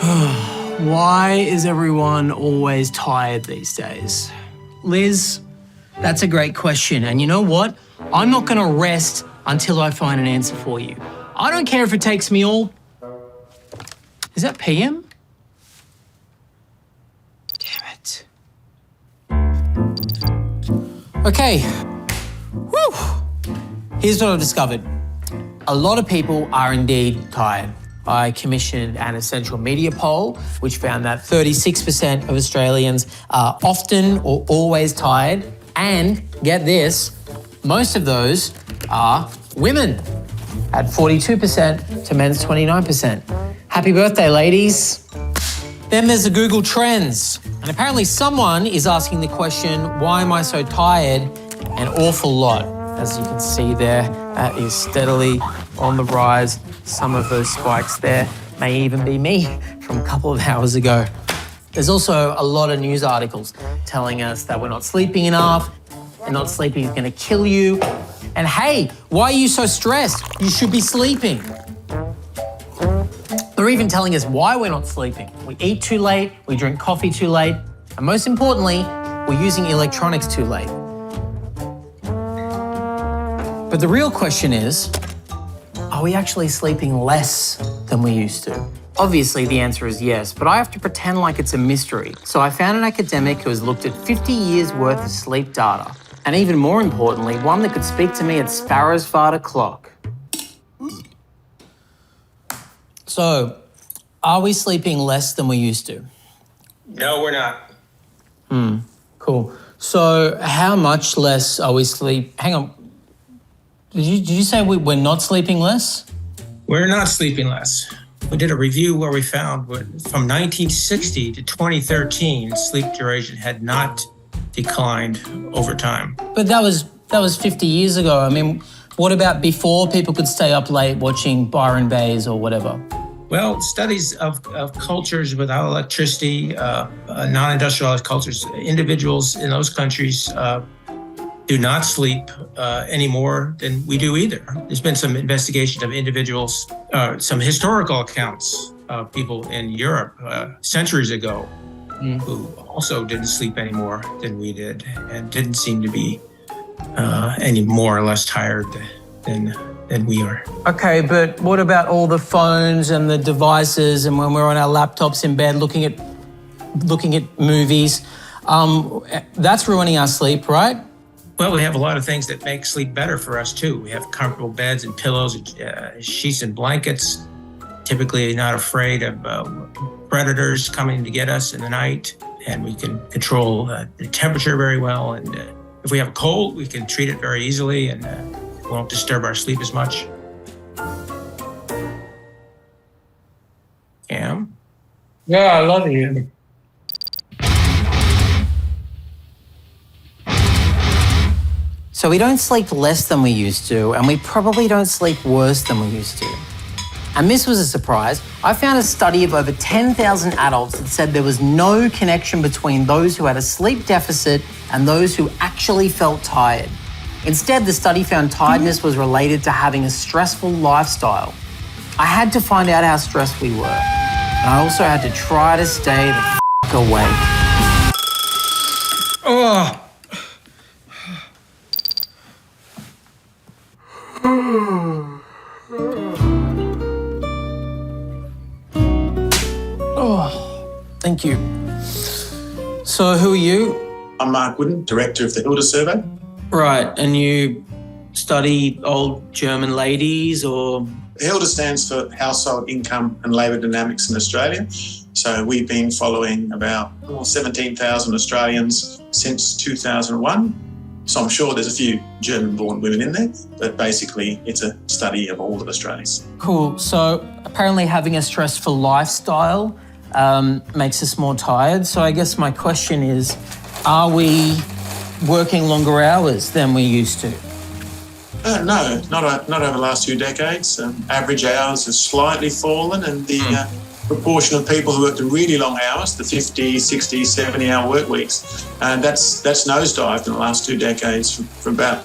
Why is everyone always tired these days? Liz, that's a great question. And you know what? I'm not going to rest until I find an answer for you. I don't care if it takes me all... Is that PM? Damn it. Okay. Whew. Here's what I've discovered. A lot of people are indeed tired. I commissioned an essential media poll, which found that 36% of Australians are often or always tired. And get this, most of those are women, at 42% to men's 29%. Happy birthday, ladies. Then there's the Google Trends. And apparently someone is asking the question, why am I so tired? An awful lot. As you can see there, that is steadily on the rise. Some of those spikes there may even be me from a couple of hours ago. There's also a lot of news articles telling us that we're not sleeping enough, and not sleeping is gonna kill you. And hey, why are you so stressed? You should be sleeping. They're even telling us why we're not sleeping. We eat too late, we drink coffee too late, and most importantly, we're using electronics too late. But the real question is, are we actually sleeping less than we used to? Obviously, the answer is yes, but I have to pretend like it's a mystery. So I found an academic who has looked at 50 years worth of sleep data. And even more importantly, one that could speak to me at sparrow's fart o'clock. So, are we sleeping less than we used to? No, we're not. Cool. So, how much less are we Hang on. Did you say we're not sleeping less? We're not sleeping less. We did a review where we found from 1960 to 2013, sleep duration had not declined over time. But that was 50 years ago. I mean, what about before people could stay up late watching Byron Bays or whatever? Well, studies of cultures without electricity, non-industrialized cultures, individuals in those countries do not sleep any more than we do either. There's been some investigation of individuals, some historical accounts of people in Europe centuries ago who also didn't sleep any more than we did and didn't seem to be any more or less tired than we are. Okay, but what about all the phones and the devices and when we're on our laptops in bed looking at movies? That's ruining our sleep, right? Well, we have a lot of things that make sleep better for us too. We have comfortable beds and pillows, sheets and blankets, typically not afraid of predators coming to get us in the night, and we can control the temperature very well. And if we have a cold, we can treat it very easily and it won't disturb our sleep as much. Cam? Yeah, I love you. So we don't sleep less than we used to, and we probably don't sleep worse than we used to. And this was a surprise. I found a study of over 10,000 adults that said there was no connection between those who had a sleep deficit and those who actually felt tired. Instead, the study found tiredness was related to having a stressful lifestyle. I had to find out how stressed we were. And I also had to try to stay the f*** awake. Oh. Oh, thank you. So who are you? I'm Mark Wooden, Director of the Hilda Survey. Right, and you study old German ladies or? HILDA stands for Household Income and Labour Dynamics in Australia. So we've been following about 17,000 Australians since 2001. So I'm sure there's a few German-born women in there, but basically it's a study of all of Australians. Cool. So apparently having a stressful lifestyle makes us more tired. So I guess my question is, are we working longer hours than we used to? No, not over the last 2 decades. Average hours have slightly fallen, and the proportion of people who work the really long hours, the 50, 60, 70-hour work weeks, and that's nosedived in the last 2 decades from about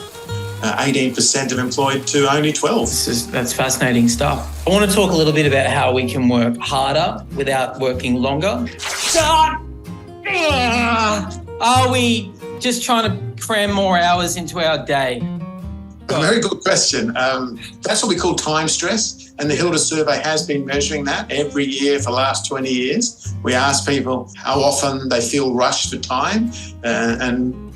18% of employed to only 12. That's fascinating stuff. I want to talk a little bit about how we can work harder without working longer. Are we just trying to cram more hours into our day? A very good question. That's what we call time stress, and the Hilda survey has been measuring that every year for the last 20 years. We ask people how often they feel rushed for time, and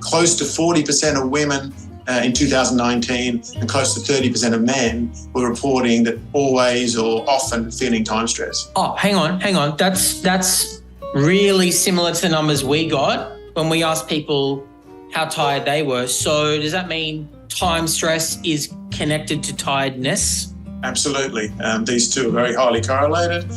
close to 40% of women in 2019 and close to 30% of men were reporting that always or often feeling time stress. Oh, hang on. That's really similar to the numbers we got when we asked people how tired they were. So does that mean time stress is connected to tiredness? Absolutely. These two are very highly correlated.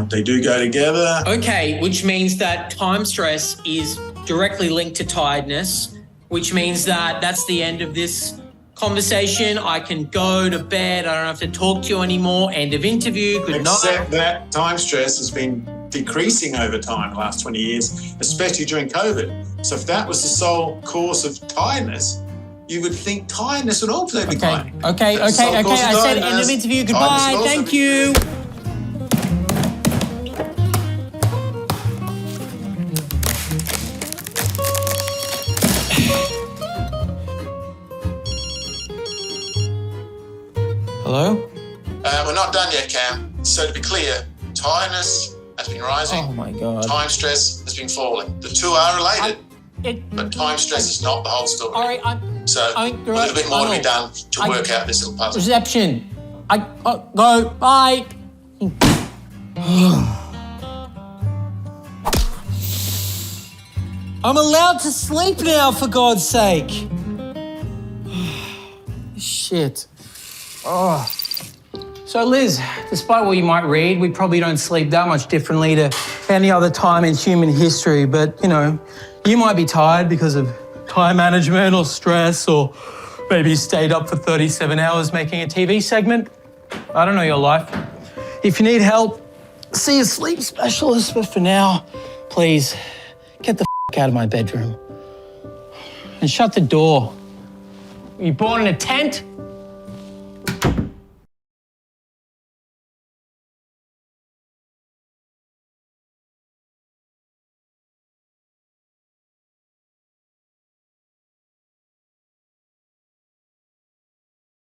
They do go together. Okay, which means that time stress is directly linked to tiredness, which means that that's the end of this conversation. I can go to bed. I don't have to talk to you anymore. End of interview. Good night. Except that time stress has been decreasing over time the last 20 years, especially during COVID. So if that was the sole cause of tiredness, you would think tiredness would also be declining. Okay. I said end of interview. Goodbye. Thank you. Hello? We're not done yet, Cam. So to be clear, tiredness has been rising. Oh my God. Time stress has been falling. The two are related, but time stress is not the whole story. All right, So a little bit more to be done to work out this little puzzle. Reception. Go. Bye. I'm allowed to sleep now, for God's sake. Shit. Oh. So Liz, despite what you might read, we probably don't sleep that much differently to any other time in human history. But, you might be tired because of time management or stress, or maybe you stayed up for 37 hours making a TV segment. I don't know your life. If you need help, see a sleep specialist. But for now, please, get the out of my bedroom. And shut the door. Were you born in a tent?